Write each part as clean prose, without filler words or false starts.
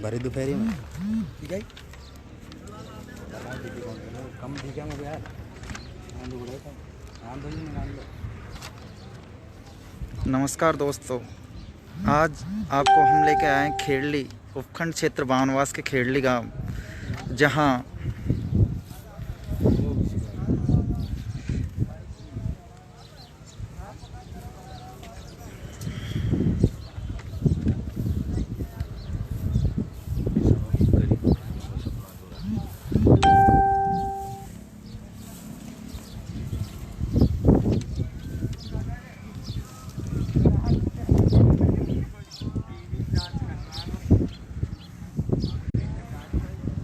भरी दोपहरी में ठीक है कम ठीक है मुझे यार नमस्कार दोस्तों, आज आपको हम लेके आए हैं खेड़ली उपखंड क्षेत्र बावनवास के खेड़ली गांव, जहां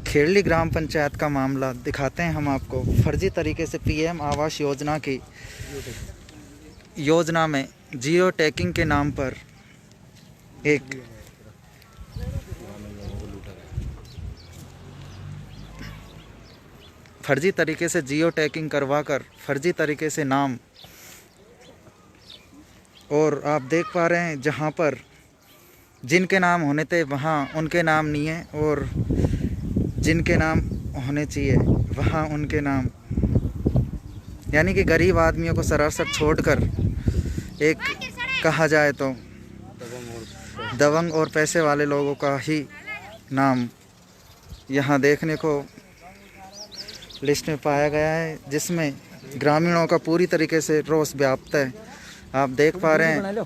खेड़ली ग्राम पंचायत का मामला दिखाते हैं हम आपको। फर्जी तरीके से पीएम आवास योजना की योजना में जियो टैगिंग के नाम पर एक फर्जी तरीके से जियो टैगिंग करवाकर फर्जी तरीके से नाम, और आप देख पा रहे हैं जहां पर जिनके नाम होने थे वहां उनके नाम नहीं है, और जिनके नाम होने चाहिए वहाँ उनके नाम, यानी कि गरीब आदमियों को सरासर छोड़कर एक कहा जाए तो दबंग और पैसे वाले लोगों का ही नाम यहाँ देखने को लिस्ट में पाया गया है, जिसमें ग्रामीणों का पूरी तरीके से रोष व्याप्त है। आप देख पा रहे हैं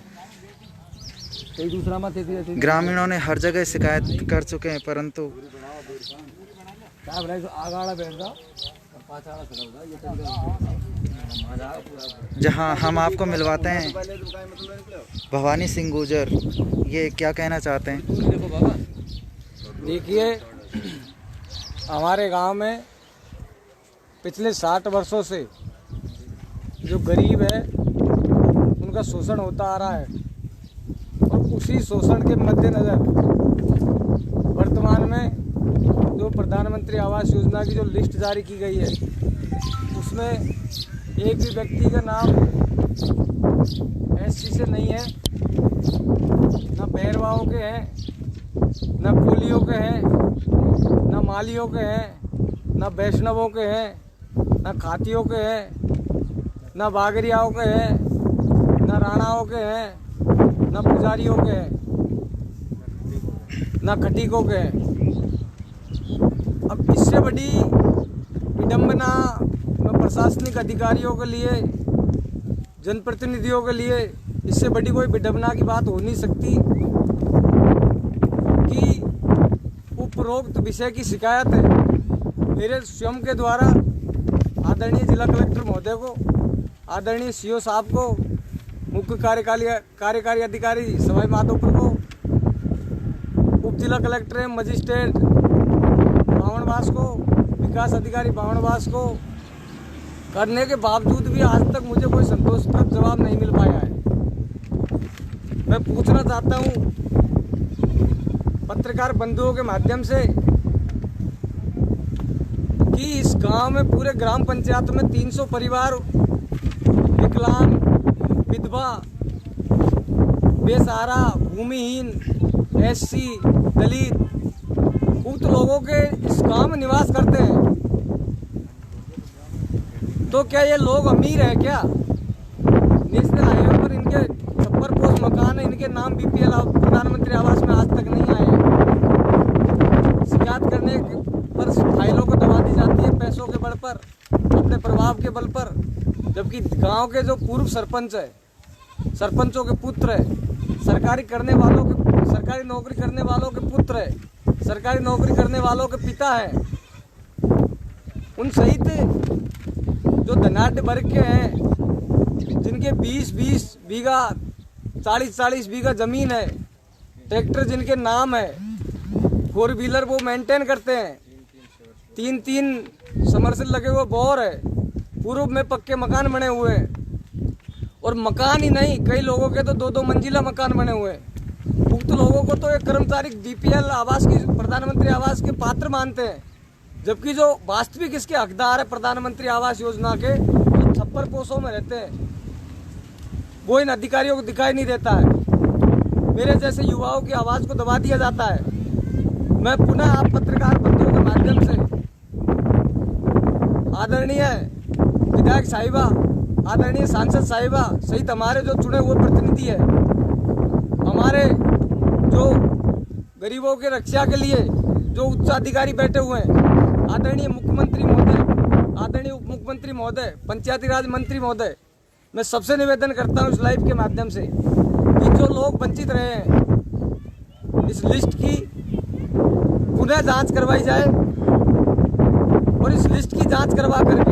ग्रामीणों ने हर जगह शिकायत कर चुके हैं, परंतु जहां हम आपको मिलवाते हैं भवानी सिंह गुर्जर, ये क्या कहना चाहते हैं? देखिए, हमारे गांव में पिछले 60 वर्षों से जो गरीब है उनका शोषण होता आ रहा है, और उसी शोषण के मद्देनज़र वर्तमान में जो प्रधानमंत्री आवास योजना की जो लिस्ट जारी की गई है उसमें एक भी व्यक्ति का नाम एससी से नहीं है, ना बहरवाओं के हैं, ना कोलियों के हैं, ना मालियों के हैं, ना वैष्णवों के हैं, ना खातियों के हैं, ना बागरियाओं के हैं, ना राणाओं के हैं, ना पुजारियों के हैं, ना खटीकों के हैं। अब इससे बड़ी विडंबना प्रशासनिक अधिकारियों के लिए, जनप्रतिनिधियों के लिए इससे बड़ी कोई विडंबना की बात हो नहीं सकती कि उपरोक्त विषय की शिकायत है मेरे स्वयं के द्वारा आदरणीय जिला कलेक्टर महोदय को, आदरणीय सीओ साहब को, मुख्य कार्यकारी अधिकारी सवाई माधोपुर को, उप जिला कलेक्टर मजिस्ट्रेट बावनवास को, विकास अधिकारी बावनवास को करने के बावजूद भी आज तक मुझे कोई संतोषप्रद जवाब नहीं मिल पाया है। मैं पूछना चाहता हूँ पत्रकार बंधुओं के माध्यम से कि इस गांव में पूरे ग्राम पंचायत में 300 परिवार विकलांग, विधवा, बेसहारा, भूमिहीन, एससी, दलित उक्त लोगों के इस गांव में निवास करते हैं। तो क्या ये लोग अमीर है क्या? नेशनल हाईवे पर इनके छप्पर पोस्ट मकान है, इनके नाम बीपीएल प्रधानमंत्री आवास में आज तक नहीं आए। शिकायत करने पर फाइलों को दबा दी जाती है पैसों के बल पर, अपने प्रभाव के बल पर, जबकि गांव के जो पूर्व सरपंच है, सरपंचों के पुत्र है, सरकारी नौकरी करने वालों के पुत्र है, सरकारी नौकरी करने वालों के पिता है, उन सहित जो धनाढ्य वर्ग के हैं जिनके 20-20 बीघा, 40-40 बीघा जमीन है, ट्रैक्टर जिनके नाम है, 4 व्हीलर वो मेंटेन करते हैं, 3-3 समरसेल लगे हुए बोर है, पूर्व में पक्के मकान बने हुए हैं, और मकान ही नहीं, कई लोगों के तो 2-2 मंजिला मकान बने हुए हैं। उक्त लोगों को तो एक कर्मचारी बीपीएल आवास की, प्रधानमंत्री आवास के पात्र मानते हैं, जबकि जो वास्तविक इसके हकदार है प्रधानमंत्री आवास योजना के, जो छप्पर पोषों में रहते हैं, वो इन अधिकारियों को दिखाई नहीं देता है। मेरे जैसे युवाओं की आवाज़ को दबा दिया जाता है। मैं पुनः आप पत्रकार बंधुओं के माध्यम से आदरणीय विधायक साहिबा, आदरणीय सांसद साहिबा सहित हमारे जो चुने हुए प्रतिनिधि है, हमारे जो गरीबों के रक्षा के लिए जो उच्च अधिकारी बैठे हुए हैं, आदरणीय मुख्यमंत्री महोदय, आदरणीय उप मुख्यमंत्री महोदय, पंचायती राज मंत्री महोदय, मैं सबसे निवेदन करता हूं इस लाइव के माध्यम से कि जो लोग वंचित रहे हैं, इस लिस्ट की पुनः जांच करवाई जाए और इस लिस्ट की जांच करवा करके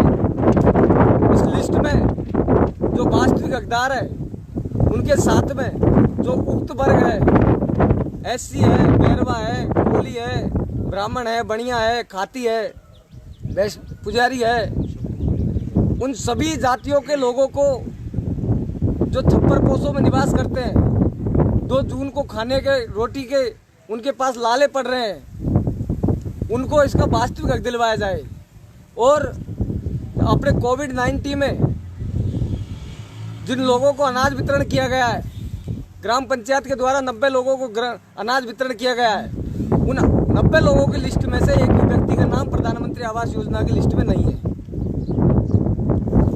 इस लिस्ट में जो वास्तविक हकदार है उनके साथ में जो उक्त वर्ग है, एससी है, बैरवा है, कोली है, ब्राह्मण है, बनिया है, खाती है, पुजारी है, उन सभी जातियों के लोगों को जो छप्पर पोसों में निवास करते हैं, 2 जून को खाने के रोटी के उनके पास लाले पड़ रहे हैं, उनको इसका वास्तविक हक दिलवाया जाए। और अपने कोविड-19 में जिन लोगों को अनाज वितरण किया गया है, ग्राम पंचायत के द्वारा 90 लोगों को अनाज वितरण किया गया है, उन 90 लोगों की लिस्ट में से एक भी व्यक्ति का नाम प्रधानमंत्री आवास योजना की लिस्ट में नहीं है।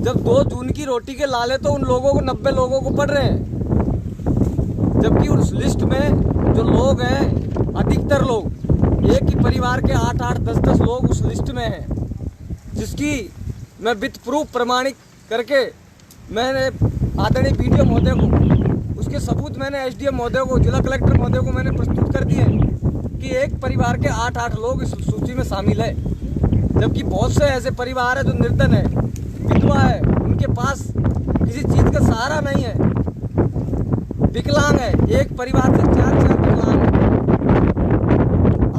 जब 2 जून की रोटी के लाले तो उन लोगों को 90 लोगों को पड़ रहे हैं, जबकि उस लिस्ट में जो लोग हैं, अधिकतर लोग एक ही परिवार के 8-8, 10-10 लोग उस लिस्ट में हैं, जिसकी मैं विथ प्रूफ प्रमाणित करके मैंने आदरणीय बीडीओ महोदय को, उसके सबूत मैंने एसडीएम महोदय को, जिला कलेक्टर महोदय को मैंने प्रस्तुत कर दिए कि एक परिवार के 8-8 लोग इस सूची में शामिल है, जबकि बहुत से ऐसे परिवार है जो निर्धन है, विधवा है, उनके पास किसी चीज का सहारा नहीं है, विकलांग है, एक परिवार से 4 विकलांग है।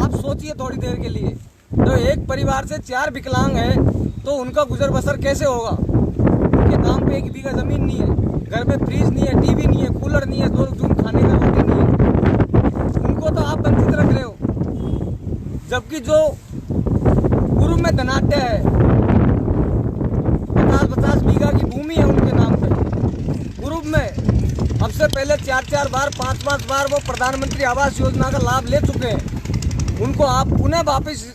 आप सोचिए थोड़ी देर के लिए, तो एक परिवार से 4 विकलांग है तो उनका गुजर बसर कैसे होगा? उनके नाम पे 1 बीघा जमीन नहीं है, घर में फ्रिज नहीं है, टीवी नहीं है, कूलर नहीं है, 2 जून खाने का रोटी नहीं है, उनको तो आप वंचित रख रहे हो। जबकि जो पूर्व में धनाढ्य है, 50-50 बीघा की भूमि है उनके नाम पे, पूर्व में हमसे पहले 4-4 बार, 5-5 बार वो प्रधानमंत्री आवास योजना का लाभ ले चुके हैं, उनको आप पुनः वापस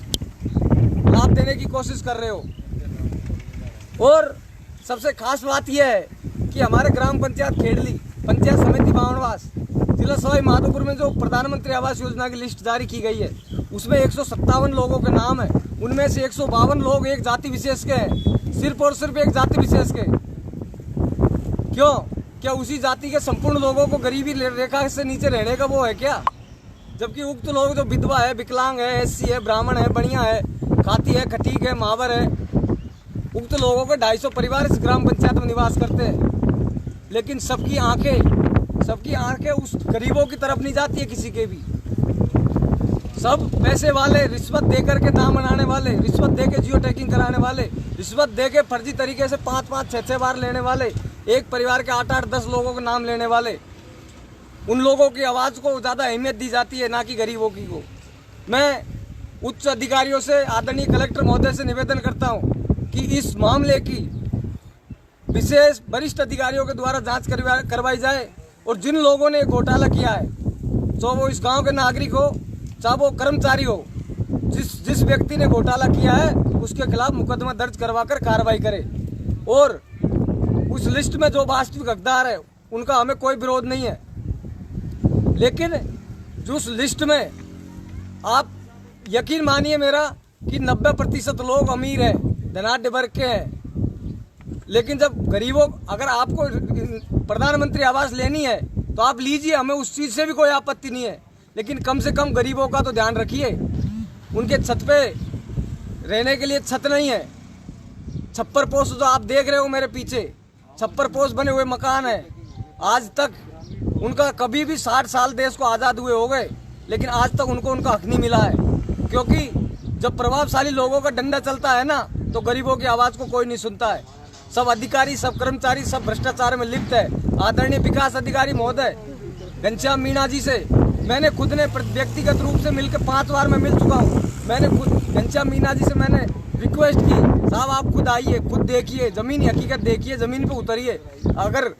लाभ देने की कोशिश कर रहे हो। और सबसे खास बात यह है कि हमारे ग्राम पंचायत खेड़ली, पंचायत समिति बावनवास, जिला सवाई माधोपुर में जो प्रधानमंत्री आवास योजना की लिस्ट जारी की गई है, उसमें 157 लोगों के नाम है, उनमें से 152 लोग एक जाति विशेष के हैं, सिर्फ और सिर्फ एक जाति विशेष के। क्यों? क्या उसी जाति के संपूर्ण लोगों को गरीबी रेखा से नीचे रहने का वो है क्या? जबकि उक्त लोग जो विधवा है, विकलांग है, एससी है, ब्राह्मण है, बनिया है, खाती है, खटीक है, महावर है, उक्त लोगों के 250 परिवार इस ग्राम पंचायत में निवास करते हैं। लेकिन सबकी आंखें उस गरीबों की तरफ नहीं जाती है किसी के भी। सब पैसे वाले, रिश्वत देकर के नाम बनाने वाले, रिश्वत दे के जियो टैगिंग कराने वाले, रिश्वत दे के फर्जी तरीके से 5-5, 6-6 बार लेने वाले, एक परिवार के 8-8, 10 लोगों के नाम लेने वाले, उन लोगों की आवाज़ को ज़्यादा अहमियत दी जाती है, ना कि गरीबों की को। मैं उच्च अधिकारियों से, आदरणीय कलेक्टर महोदय से निवेदन करता हूं कि इस मामले की विशेष वरिष्ठ अधिकारियों के द्वारा जांच करवाई जाए और जिन लोगों ने घोटाला किया है, चाहे वो इस गांव के नागरिक हो, चाहे वो कर्मचारी हो, जिस व्यक्ति ने घोटाला किया है उसके खिलाफ मुकदमा दर्ज करवाकर कार्रवाई करे। और उस लिस्ट में जो वास्तविक हकदार है उनका हमें कोई विरोध नहीं है, लेकिन जो उस लिस्ट में आप यकीन मानिए मेरा कि 90% लोग अमीर हैं, धनाढ्य वर्ग के हैं। लेकिन जब गरीबों, अगर आपको प्रधानमंत्री आवास लेनी है तो आप लीजिए, हमें उस चीज़ से भी कोई आपत्ति नहीं है, लेकिन कम से कम गरीबों का तो ध्यान रखिए। उनके छत पे रहने के लिए छत नहीं है, छप्पर पोस्ट जो आप देख रहे हो मेरे पीछे, छप्पर पोस्ट बने हुए मकान है। आज तक उनका कभी भी 60 साल देश को आज़ाद हुए हो गए, लेकिन आज तक उनको उनका हक नहीं मिला है, क्योंकि जब प्रभावशाली लोगों का डंडा चलता है ना, तो गरीबों की आवाज़ को कोई नहीं सुनता है। सब अधिकारी, सब कर्मचारी, सब भ्रष्टाचार में लिप्त है। आदरणीय विकास अधिकारी महोदय घनश्याम मीणा जी से मैंने खुद ने व्यक्तिगत रूप से मिलकर 5 बार मैं मिल चुका हूँ। मैंने खुद घनश्याम मीणा जी से मैंने रिक्वेस्ट की, साहब आप खुद आइए, खुद देखिए, ज़मीनी हकीकत देखिए, ज़मीन पे उतरिए। अगर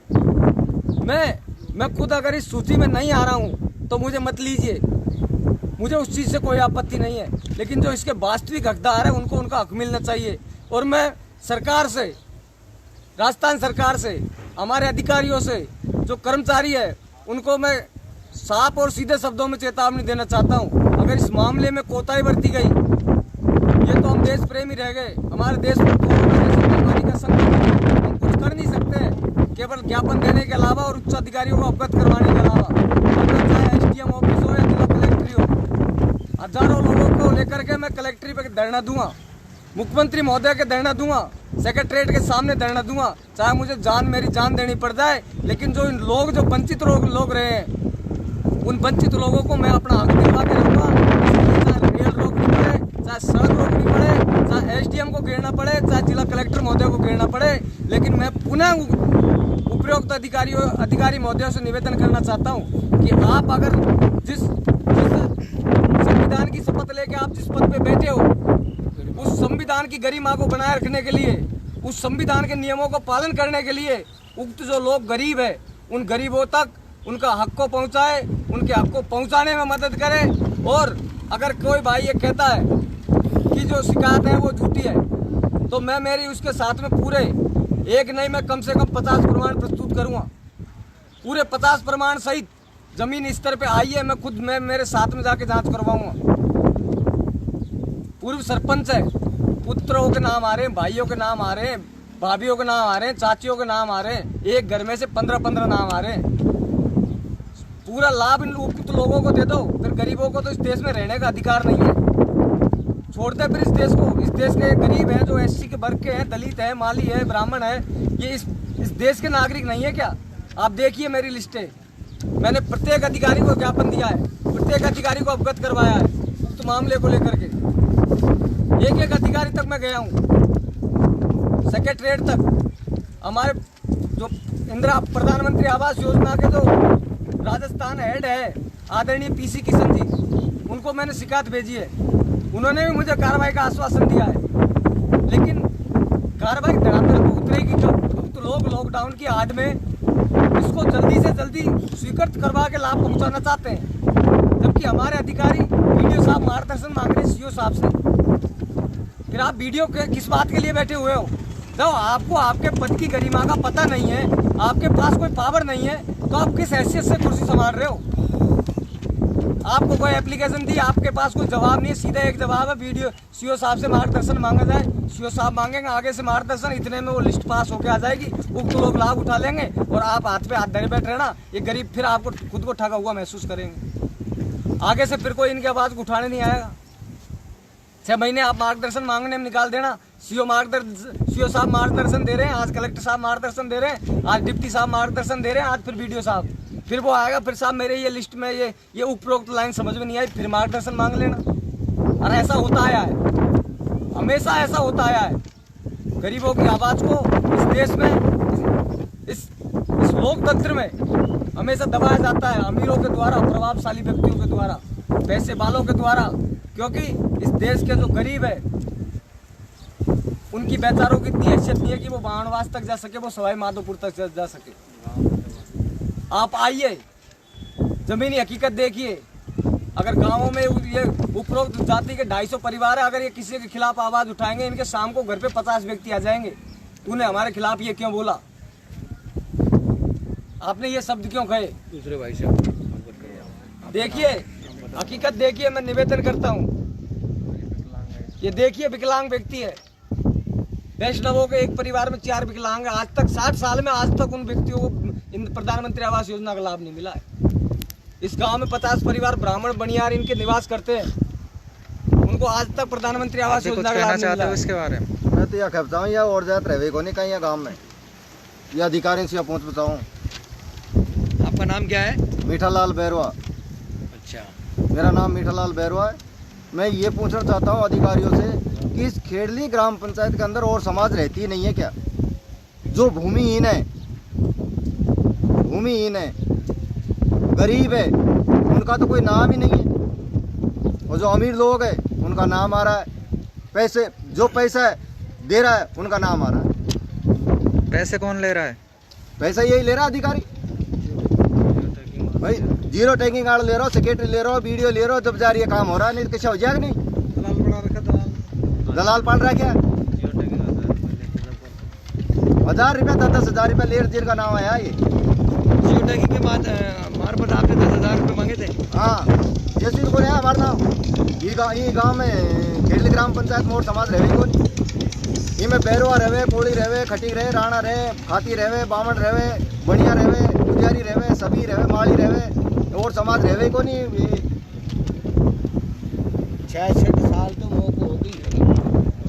मैं खुद अगर इस सूची में नहीं आ रहा हूँ तो मुझे मत लीजिए, मुझे उस चीज़ से कोई आपत्ति नहीं है, लेकिन जो इसके वास्तविक हकदार है उनको उनका हक मिलना चाहिए। और मैं सरकार से, राजस्थान सरकार से, हमारे अधिकारियों से, जो कर्मचारी है, उनको मैं साफ और सीधे शब्दों में चेतावनी देना चाहता हूँ। अगर इस मामले में कोताही बरती गई, ये तो हम देश प्रेमी रह गए। हमारे देश में कोरोना जैसी बीमारी का संकट, हम कुछ कर नहीं सकते केवल ज्ञापन देने के अलावा और उच्च अधिकारियों को अवगत करवाने के अलावा। चाहे SDM ऑफिस हो या जिला कलेक्ट्री हो, हजारों लोगों को लेकर के मैं कलेक्ट्री पे धरना दूंगा, मुख्यमंत्री महोदय के धरना दूंगा, सेक्रेटरीट के सामने धरना दूंगा, चाहे मुझे मेरी जान देनी पड़ जाए। लेकिन जो इन लोग, जो वंचित लोग रहे हैं, उन वंचित लोगों को मैं अपना हक दिलवा के रहूँगा। चाहे रेल रोकनी पड़े, चाहे सड़क रोकनी पड़े, चाहे SDM को घेरना पड़े, चाहे जिला कलेक्टर महोदय को घेरना पड़े, लेकिन मैं पुनः उपरोक्त अधिकारी महोदयों से निवेदन करना चाहता हूँ कि आप अगर जिस संविधान की शपथ लेके आप जिस पद पे बैठे हो, उस संविधान की गरिमा को बनाए रखने के लिए, उस संविधान के नियमों को पालन करने के लिए उक्त जो लोग गरीब है, उन गरीबों तक उनका हक को पहुंचाए, उनके हक को पहुंचाने में मदद करे। और अगर कोई भाई ये कहता है कि जो शिकायत है वो झूठी है, तो मैं मेरी उसके साथ में पूरे एक नहीं, मैं कम से कम 50 प्रमाण प्रस्तुत करूँगा। पूरे 50 प्रमाण सहित जमीन स्तर पे आइए, मैं मेरे साथ में जाके जांच करवाऊंगा। पूर्व सरपंच है, पुत्रों के नाम आ रहे हैं, भाइयों के नाम आ रहे हैं, भाभीयों के नाम आ रहे हैं, चाचियों के नाम आ रहे हैं, एक घर में से 15-15 नाम आ रहे हैं। पूरा लाभ इन लोगों को दे दो, फिर गरीबों को तो इस देश में रहने का अधिकार नहीं है। छोड़ दे फिर इस देश को। इस देश के गरीब हैं, जो SC के वर्ग के हैं, दलित है, माली है, ब्राह्मण है, ये इस देश के नागरिक नहीं है क्या? आप देखिए मेरी लिस्टें, मैंने प्रत्येक अधिकारी को ज्ञापन दिया है, प्रत्येक अधिकारी को अवगत करवाया है उक्त मामले को लेकर के। एक एक अधिकारी तक मैं गया हूँ, सेक्रेटरीट तक। हमारे जो इंदिरा प्रधानमंत्री आवास योजना के जो राजस्थान हेड है, आदरणीय PC किशन जी, उनको मैंने शिकायत भेजी है। उन्होंने भी मुझे कार्रवाई का आश्वासन दिया है, लेकिन कार्रवाई धरातल पर उतरेगी जब तो लोग लॉकडाउन की आड़ में इसको जल्दी से जल्दी स्वीकृत करवा के लाभ पहुंचाना चाहते हैं, जबकि हमारे अधिकारी BDO साहब मार्गदर्शन मांग रहे हैं CO साहब से। फिर आप BDO के किस बात के लिए बैठे हुए हो? जब आपको आपके पद की गरिमा का पता नहीं है, आपके पास कोई पावर नहीं है, तो आप किस हैसियत से कुर्सी संभाल रहे हो? आपको कोई एप्लीकेशन दी, आपके पास कोई जवाब नहीं है। सीधा एक जवाब है, BDO CO साहब से मार्गदर्शन मांगा जाए, CO साहब मांगेंगे आगे से मार्गदर्शन, इतने में वो लिस्ट पास होके आ जाएगी, उक्त लोग लाभ उठा लेंगे और आप हाथ पे हाथ धरे बैठ रहना। ये गरीब फिर आपको खुद को ठगा हुआ महसूस करेंगे। आगे से फिर कोई इनकी आवाज़ उठाने नहीं आएगा। 6 महीने आप मार्गदर्शन मांगने में निकाल देना। CO साहब मार्गदर्शन दे रहे हैं, आज कलेक्टर साहब मार्गदर्शन दे रहे हैं, आज डिप्टी साहब मार्गदर्शन दे रहे हैं, आज फिर BDO साहब, फिर वो आएगा, फिर साहब मेरे ये लिस्ट में ये उपरोक्त लाइन समझ में नहीं आई, फिर मार्गदर्शन मांग लेना। और ऐसा होता आया है, हमेशा ऐसा होता आया है। गरीबों की आवाज़ को इस देश में, इस लोकतंत्र में हमेशा दबाया जाता है, अमीरों के द्वारा, प्रभावशाली व्यक्तियों के द्वारा, पैसे वालों के द्वारा। क्योंकि इस देश के जो गरीब है, उनकी बेचारों की इतनी हैसियत नहीं है कि वो बाणवास तक जा सके, वो सवाई माधोपुर तक जा सके। आप आइए, जमीनी हकीकत देखिए। अगर गांवों में ये उपरोक्त जाति के 250 परिवार है, अगर ये किसी के खिलाफ आवाज उठाएंगे, इनके शाम को घर पे 50 व्यक्ति आ जाएंगे। तूने हमारे खिलाफ ये क्यों बोला, आपने ये शब्द क्यों कहे? दूसरे भाई से देखिए, हकीकत देखिए, मैं निवेदन करता हूँ। ये देखिए, विकलांग व्यक्ति है, वैष्णवों के एक परिवार में 4 विकलांग है। आज तक 60 साल में आज तक उन व्यक्तियों को प्रधानमंत्री आवास योजना का लाभ नहीं मिला है। इस गांव में 50 परिवार ब्राह्मण बनियार इनके निवास करते हैं, उनको आज तक प्रधानमंत्री आवास योजना का लाभ नहीं मिला है। इसके बारे में मैं तो यह कहता हूँ, या और जात रहे को नहीं कहीं या गाँव में, ये अधिकारी से पहुँच बताऊँ। आपका नाम क्या है? मीठालाल बैरवा। अच्छा, मेरा नाम मीठालाल बैरवा है। मैं ये पूछना चाहता हूँ अधिकारियों से कि इस खेड़ली ग्राम पंचायत के अंदर और समाज रहती नहीं है क्या? जो भूमिहीन है, गरीब है, उनका तो कोई नाम ही नहीं है, और जो अमीर लोग है उनका नाम आ रहा है। पैसे, जो पैसा दे रहा है उनका नाम आ रहा है। पैसे कौन ले रहा है? पैसा यही ले रहा है अधिकारी भाई। जीरो टैगिंग कार्ड ले रहा हो, सेक्रेटरी ले रहा हो, वीडियो ले रहा हो, जब जा रही है काम हो रहा है, नहीं तो कैसे हो जाएगा। नहीं दलाल पाल रहा है क्या? 1000 रुपया 10,000 रुपया ले जिनका नाम आया ये। जियो टैगिंग के बाद मार्फत आपने 10,000 रुपये मांगे थे। हाँ जैसे को है हमारा नाम ये गाँव में खेड़ली ग्राम पंचायत मोर समाज रहे कौन, ये में बैरवा रहे, पोड़ी रहे, खटी रहे, राणा रहे, खाती रहे, बामण रहे, बनिया रहे, पुजारी रहे, सभी रहे, माली रहे और समाज रहे को नहीं। 66 साल तो मोको होगी,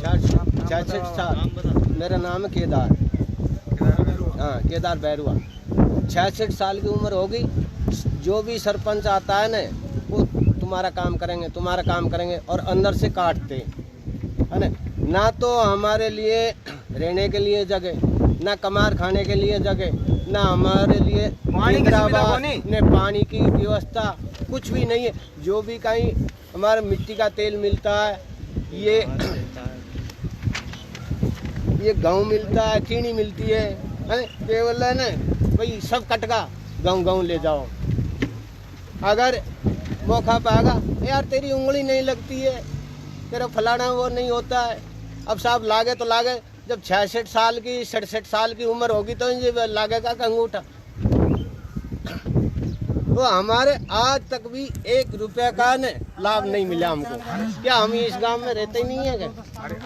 66 साल। मेरा नाम है केदार, हाँ केदार बैरुआ। 66 साल की उम्र होगी। जो भी सरपंच आता है ना वो तुम्हारा काम करेंगे, तुम्हारा काम करेंगे, और अंदर से काटते है ना तो हमारे लिए रहने के लिए जगह, ना कमार खाने के लिए जगह, ना हमारे लिए पानी की व्यवस्था, कुछ भी नहीं है। जो भी कहीं हमारा मिट्टी का तेल मिलता है, ये गाँव मिलता है, चीनी मिलती है केवल है ना भाई, सब कटका गाँव ले जाओ। अगर मौका पाएगा यार तेरी उंगली नहीं लगती है, तेरा फलाना वो नहीं होता है, अब साहब लागे तो लागे। जब 66 साल की 67 साल की उम्र होगी तो ये लागेगा अंगूठा। तो हमारे आज तक भी 1 रुपया का लाभ नहीं मिला हमको। क्या हम इस गांव में रहते ही नहीं है क्या?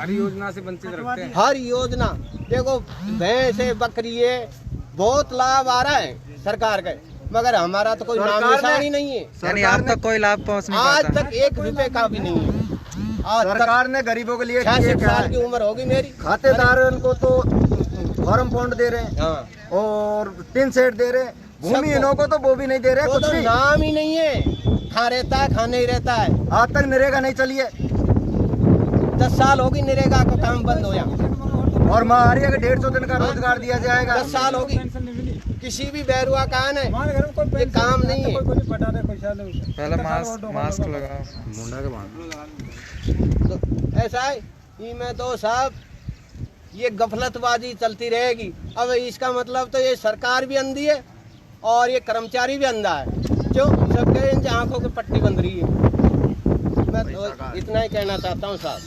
हर योजना से वंचित रखते हैं। हर योजना देखो, भैंस है, बकरी है, बहुत लाभ आ रहा है सरकार का, मगर हमारा तो कोई नाम निशान ही नहीं है। यानी आप तक कोई लाभ पहुँच नहीं आज पाता। तक 1 रुपए का भी नहीं है। आज सरकार ने गरीबों के लिए 66 साल की उम्र होगी मेरी। खातेदारों को तो फॉर्म पॉन्ड दे रहे हैं, हाँ, और 3 सेट दे रहे हैं, भूमिहीनों को तो वो भी नहीं दे रहे, वो कुछ तो भी। नाम ही नहीं है, खा रहता है, खाने ही रहता है। आज तक नरेगा नहीं चली है, 10 साल होगी नरेगा का काम बंद होया, और महारिया के 150 दिन का रोजगार दिया जाएगा। 10 साल होगी। किसी भी बैरुआ का है ये काम नहीं है। पहले मास्क लगाओ। मुंडा के बांध। तो ऐसा है कि मैं तो साहब ये गफलतबाजी चलती रहेगी। अब इसका मतलब तो ये सरकार भी अंधी है और ये कर्मचारी भी अंधा है, जो सबके इन आंखों की पट्टी बंध रही है। मैं तो इतना ही कहना चाहता हूँ साहब।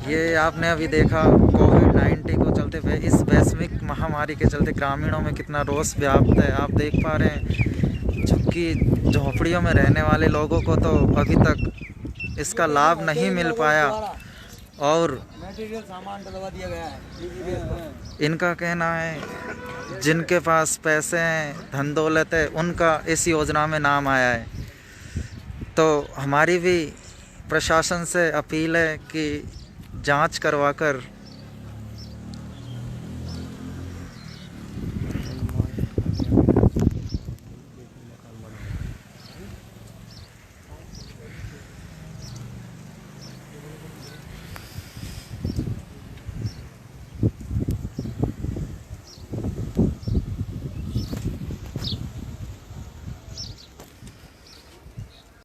ये आपने अभी देखा कोविड-19 को चलते हुए, इस वैश्विक महामारी के चलते ग्रामीणों में कितना रोष व्याप्त है। आप देख पा रहे हैं, झुग्गी झोपड़ियों में रहने वाले लोगों को तो अभी तक इसका लाभ नहीं मिल पाया, और इनका कहना है जिनके पास पैसे हैं, धन दौलत है, उनका इस योजना में नाम आया है। तो हमारी भी प्रशासन से अपील है कि जांच करवाकर